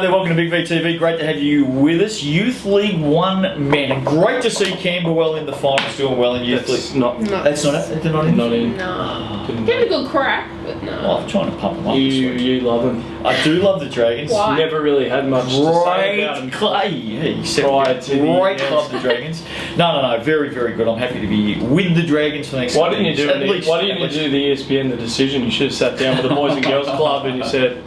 there, welcome to Big V TV. Great to have you with us. Youth League 1 men. And great to see Camberwell in the finals, doing well in Youth League. That's not They're not in? Not in. No. Give it a good crack, but no. Oh, I'm trying to pump them up this week. You love them. I do love the Dragons. Why? Never really had much to say about them. Great club. Prior Great club, the Dragons. No. Very, very good. I'm happy to be with the Dragons for the next Why couple didn't you of do years. Why didn't you do the ESPN the decision? You should have sat down with the Boys and Girls Club and you said,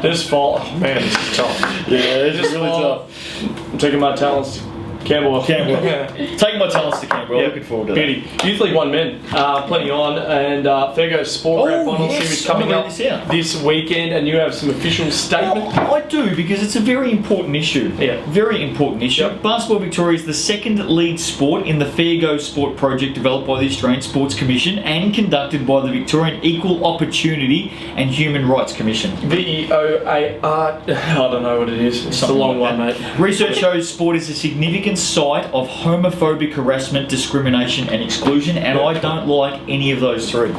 "This fall, oh, man, this is tough. Yeah, it's This really fall, tough. I'm taking my talents to Camberwell." Taking my talents to Camberwell. Yep. Looking forward to Beauty. Youth League 1 men, plenty on, and Fairgo Sport Grand Final yes, Series I coming remember up this, yeah. this weekend, and you have some official statement. Well, I do, because it's a very important issue. Yeah. Very important issue. Yep. Basketball Victoria is the second lead sport in the Fair Go Sport project developed by the Australian Sports Commission and conducted by the Victorian Equal Opportunity and Human Rights Commission. VEOAR, I don't know what it is. It's Something a long like one, that. mate. Research shows sport is a significant site of homophobic harassment, discrimination and exclusion, and I don't like any of those three.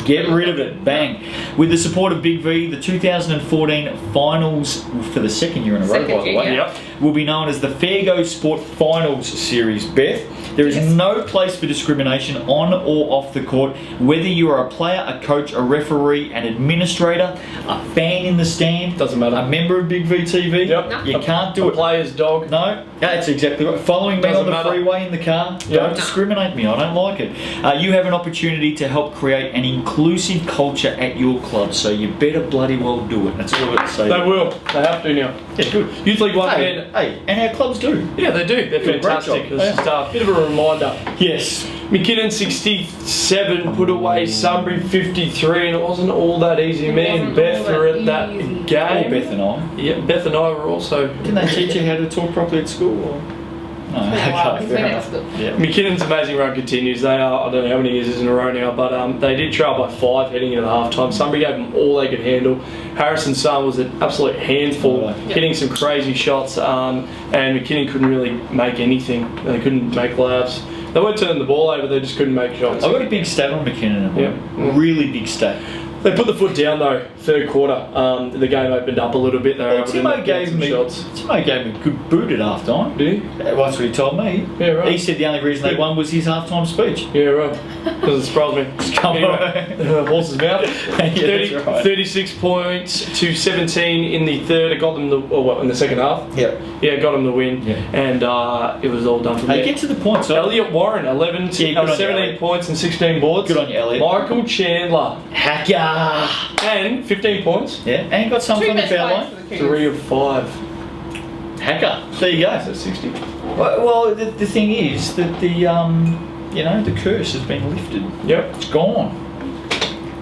Get rid of it. Bang. With the support of Big V, the 2014 finals, for the second year in a row, by the way, Yep. will be known as the Fair Go Sport Finals Series. Beth, there is no place for discrimination on or off the court, whether you are a player, a coach, a referee, an administrator, a fan in the stand, Doesn't matter. a member of Big V TV. Yep. No. You can't do A it. player's dog. No, that's exactly right. Following me Doesn't on the matter. freeway in the car, Yeah. don't No. discriminate me. I don't like it. You have an opportunity to help create an inclusive culture at your club, so you better bloody well do it. That's all I've got to say. They will. They have to now. Yeah, good. Youth League 1 Hey, men. hey, and our clubs do. Yeah, they do. They're Do a great fantastic. job. It's just a bit of a reminder. Yes. McKinnon 67 put away Sunbury 53, and it wasn't all that easy. Me and wasn't Beth all were that at that easy. Or game. Beth and I. Yeah, Beth and I were also. Didn't they teach you how to talk properly at school? Or? No, been a while. okay, It's fair been enough. at school. Yeah. McKinnon's amazing run continues. They are, I don't know how many years in a row now, but they did trail by 5 heading into half time. Sunbury gave them all they could handle. Harrison Sun was an absolute handful, Right. hitting some crazy shots, and McKinnon couldn't really make anything. They couldn't make layups. They weren't turning the ball over, they just couldn't make shots. I've got a big stat on McKinnon. Yeah. Really big stat. They put the foot down though, third quarter. The game opened up a little bit. They were Well, able to Timo get gave some me shots. a good boot at half time. Did he? That's what he told me. Yeah, right. He said the only reason they won was his halftime speech. Yeah, right. Doesn't surprise me. Come Anyway, horse's mouth. Yeah, that's right. 36 points to 17 in the third. It got them in the second half. Yep. Yeah, got them the win. Yeah. And it was all done from Hey, there. get to the point, so. Elliot Warren, 11, Yeah, good on you, 17 Elliot. points and 16 boards. Good on you, Elliot. Michael Chandler, Hacker. and 15 points. Yeah, and got some Two from the best foul players line. for the Kings. 3 of 5. Hacker. There you go. So 60. Well, the thing is that the curse has been lifted. Yep. It's gone.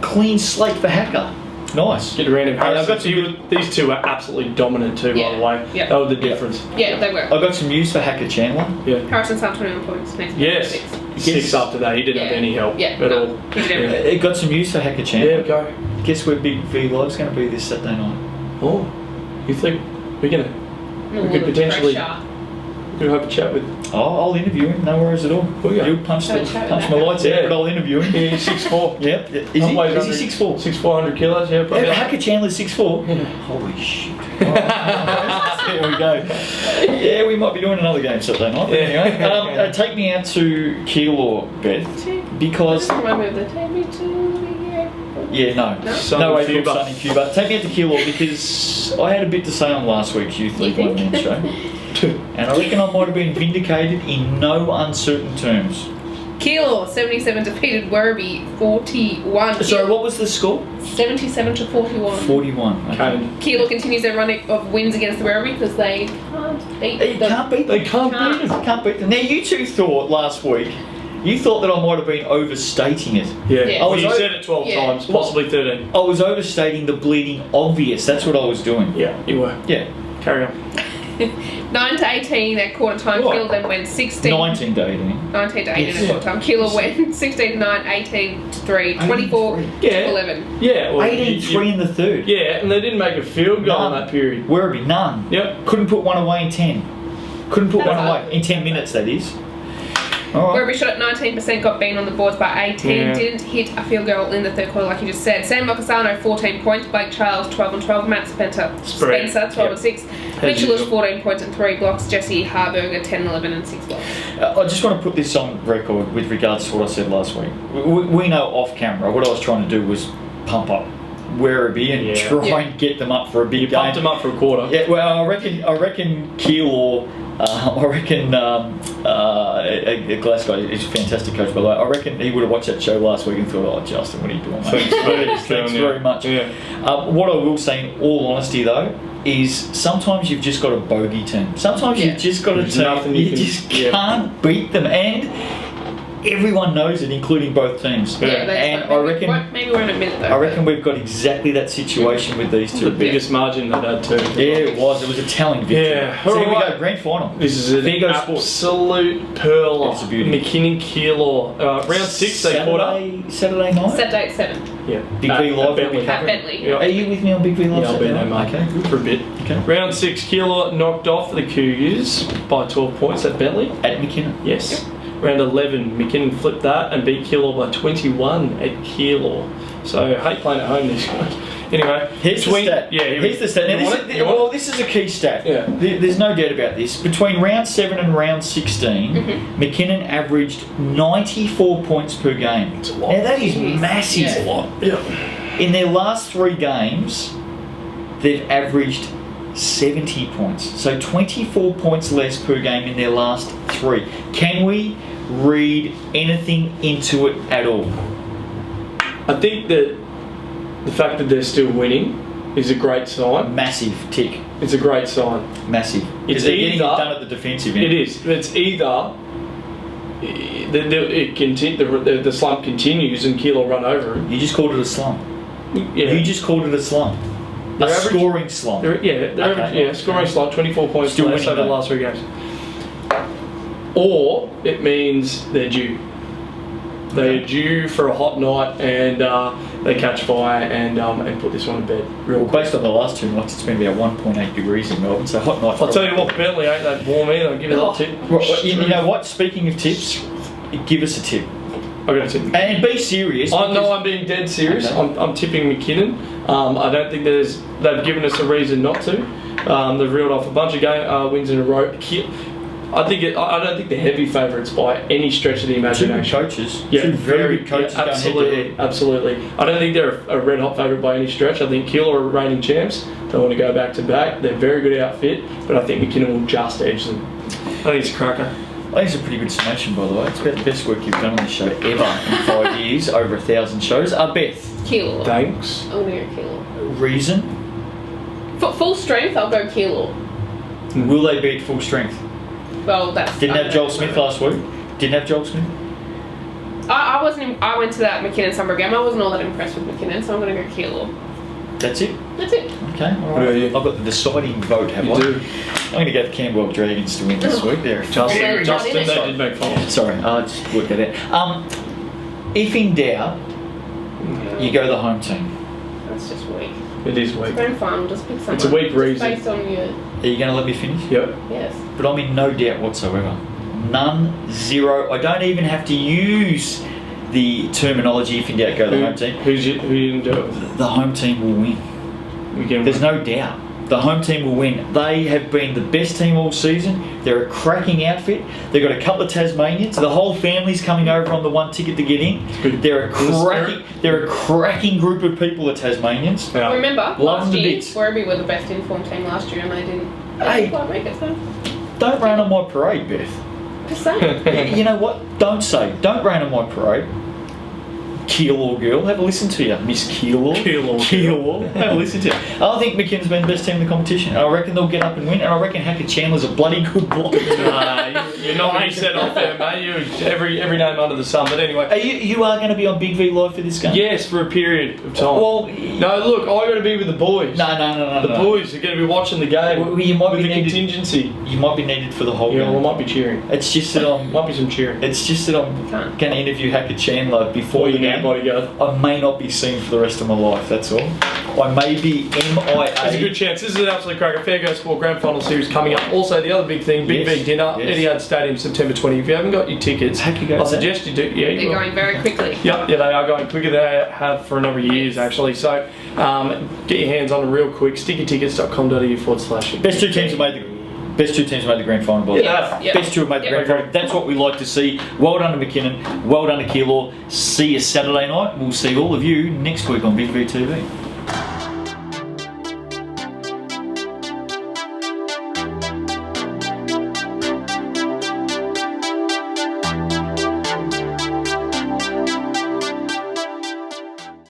Clean slate for Hacker. Nice. Get around him. Hey, I've got These two are absolutely dominant too, by Yeah. the way. Yeah. That was the difference. Yeah, they were. I got some news for Hacker Chandler. Yeah. Harrison Sun 21 points. Next Yes. 6. 6 after that. He didn't have any help Yeah, at no. all. He did everything. It got some news for Hacker Chandler. Yeah, go. Guess where Big V Live's going to be this Saturday night? Oh, you think we're gonna No, could potentially- pressure. have a chat with? Oh, I'll interview him. No worries at all. Oh, yeah. He'll punch Have a chat my with lights Hacker. out, but I'll interview him. Yeah, 6'4". Yep. Is he 6'4"? 6'4" kilos. Yeah, probably. Yeah, Hacker Chandler's 6'4". Yeah. Holy shit. There we go. Yeah, we might be doing another game Saturday night. But Yeah. anyway, take me out to Keilor, Beth, because Remember the take me to the airport. yeah, no, No? Sunny no way Cuba. from sunny Cuba. Take me out to Keilor because I had a bit to say on last week's Youth League You 1 think? men's show, and I reckon I might have been vindicated in no uncertain terms. Keilor 77 defeated Werribee 41. Sorry, what was the score? 77 to 41. 41. Okay. Keilor continues their run of wins against the Werribee because they can't beat You them. can't beat them. They can't beat them. Can't beat them. Now you two thought last week, you thought that I might have been overstating it. Yeah. Yeah. Well, you I was- said it 12 Yeah. times, possibly 13. I was overstating the bleeding obvious. That's what I was doing. Yeah, you were. Yeah. Carry on. 9 to 18 at quarter time. What? Keilor then went 16. 19 to 18. 19 to 18 Yes. at quarter time. Keilor went 16 to 9, 18 to 3, 24 Yeah. to 11. Yeah. Well, 18-3 in the third. Yeah, and they didn't make a field goal in None. that period. Werribee, none. Yep. Couldn't put one away in 10. Couldn't put That's one away. hard. In 10 minutes, that is. All right. Werribee shot at 19%, got beaten on the boards by 18. Yeah. Didn't hit a field goal in the third quarter, like you just said. Sam Mokasano, 14 points. Blake Charles, 12 and 12. Matt Spencer, Spread. 12 Yep. and 6. As Mitchell was usual. 14 points and 3 blocks. Jesse Harburger, 10, 11 and 6 blocks. I just want to put this on record with regards to what I said last week. We know off camera what I was trying to do was pump up Werribee and Yeah. try Yeah. and get them up for a big You game. pumped him up for a quarter. Yeah, well, I reckon Keeler, Glasgow is a fantastic coach, by the way. I reckon he would have watched that show last week and thought, "Oh, Justin, what are you doing, mate?" Thanks very much. Yeah. What I will say, in all honesty, though, is sometimes you've just got a bogey team. Sometimes Yeah. you've just got a There's team. nothing You you can- just yeah. can't beat them, and everyone knows it, including both teams. Yeah, that's and like, I reckon. maybe we won't admit it though. I reckon we've got exactly that situation with these two. The biggest margin they've had too. Yeah, it was. It was a telling victory. Yeah. So here we Alright. go, grand final. This is an Bingo Sports. absolute pearl. It's a beauty. McKinnon Keilor. Round 6 they caught up. Saturday night. Saturday at 7 Yeah. Big V Live will be Bentley. at Bentley. Yeah. Are you with me on Big V Live? Yeah, I'll be Saturday there, night? mate. Okay. For a bit. Okay. Round 6, Keilor knocked off the Cougars by 12 points at Bentley. At McKinnon. Yes. Round 11, McKinnon flipped that and beat Keilor by 21 at Keilor. So, hate playing at home this guys. Anyway, Here's the stat. Yeah, here's the stat. Now, You want it? You want well, this is a key stat. Yeah. There's no doubt about this. Between round 7 and round 16, McKinnon averaged 94 points per game. It's a lot. Now, that is Jeez. massive. Yeah. a lot. Yeah. In their last 3 games, they've averaged 70 points. So 24 points less per game in their last 3. Can we read anything into it at all? I think that the fact that they're still winning is a great sign. Massive tick. It's a great sign. Massive. It's They're getting it either- done at the defensive end. It is. It's either the slump continues and Keilor run over him. You just called it a slump. Yeah. You just called it a slump. They're A average- scoring slump. They're Okay. average, scoring slot 24 points Still less winning, over the though. last 3 games. Or it means they're due. They're due for a hot night and they catch fire and put this one to bed real Well, quick. based on the last 2 nights, it's been about 1.8 degrees in Melbourne, so hot night. I'll tell you what, Bentley ain't that warm either. I'll give you that tip. You know what? Speaking of tips, give us a tip. I got a tip. And be serious. I know because- I'm being dead serious. Okay. I'm tipping McKinnon. I don't think they've given us a reason not to. They've reeled off a bunch of wins in a row. I don't think they're heavy favourites by any stretch of the 2 good imagination. coaches. 2 very good coaches going absolutely, head to head. absolutely. I don't think they're a red hot favourite by any stretch. I think Keilor are reigning champs. They want to go back to back. They're a very good outfit, but I think McKinnon will just edge them. I think it's a cracker. I think it's a pretty good summation, by the way. It's about the best work you've done on this show ever in 5 years, over 1,000 shows. Beth, Keilor. Thanks. I'm gonna go Keilor. reason? For full strength, I'll go Keilor. Will they beat full strength? Well, that's. Didn't have Joel Smith last week. Didn't have Joel Smith. I wasn't. I went to that McKinnon Sunbury game. I wasn't all that impressed with McKinnon, so I'm gonna go Keilor. That's it. That's it. Okay, all What right. about you? I've got the deciding vote, have You I? do. I'm going to go the Campbell Dragons to win this week. They're Justin, Very Justin, nice. they did make fun. Sorry, I just worked that out. If in doubt, you go the home team. That's just weak. It is weak. Grand final, just pick someone. It's a weak just reason. Based on your. Are you going to let me finish? Yep. Yes. But I'm in no doubt whatsoever. None, zero. I don't even have to use the terminology if in doubt, go the home team. Who you didn't do it? The home team will win. We can There's no doubt. The home team will win. They have been the best team all season. They're a cracking outfit. They've got a couple of Tasmanians. The whole family's coming over on the one ticket to get in. Good. They're a cracking group of people, the Tasmanians. Yeah. Remember, Love last them to year, bits. Werribee were the best informed team last year, and they didn't. They Hey. didn't quite make it. So Don't rain on my parade, Beth. just saying. You know what? Don't say. Don't rain on my parade. Keilor girl, have a listen to you, Miss Keilor. Keilor. Have a listen to you. I think McKinnon's been the best team in the competition. I reckon they'll get up and win, and I reckon Hackett Chandler's a bloody good bloke. You're not what you said off there, mate. You every name under the sun. But anyway, You are going to be on Big V Live for this game? yes, for a period of time. Well, no, look, I got to be with the boys. no. The boys are going to be watching the game. Well, you might with be the needed. contingency. You might be needed for the whole Yeah, well, I game. might be cheering. It's just that I'm. Might be some cheering. It's just that I'm Can't. going to interview Hackett Chandler before Or the you now game. bodyguard. I may not be seen for the rest of my life. That's all. I may be MIA. There's a good chance. This is an absolute cracker. Fair Go Sport Grand Final Series coming up. Also, the other big thing, Big Yes, V dinner. yes. Etihad Stadium September 20. If you haven't got your tickets, Heck, you go I there. suggest you do. Yeah, you They're will. going very quickly. Yeah, they are going quicker than they have for a number of years, actually. So get your hands on them real quick. Stickytickets.com.au/. Best two teams have made the grand final. By the way. Yeah. Best two have made the grand final. That's what we like to see. Well done to McKinnon. Well done to Keilor. See you Saturday night. We'll see all of you next week on Big V TV.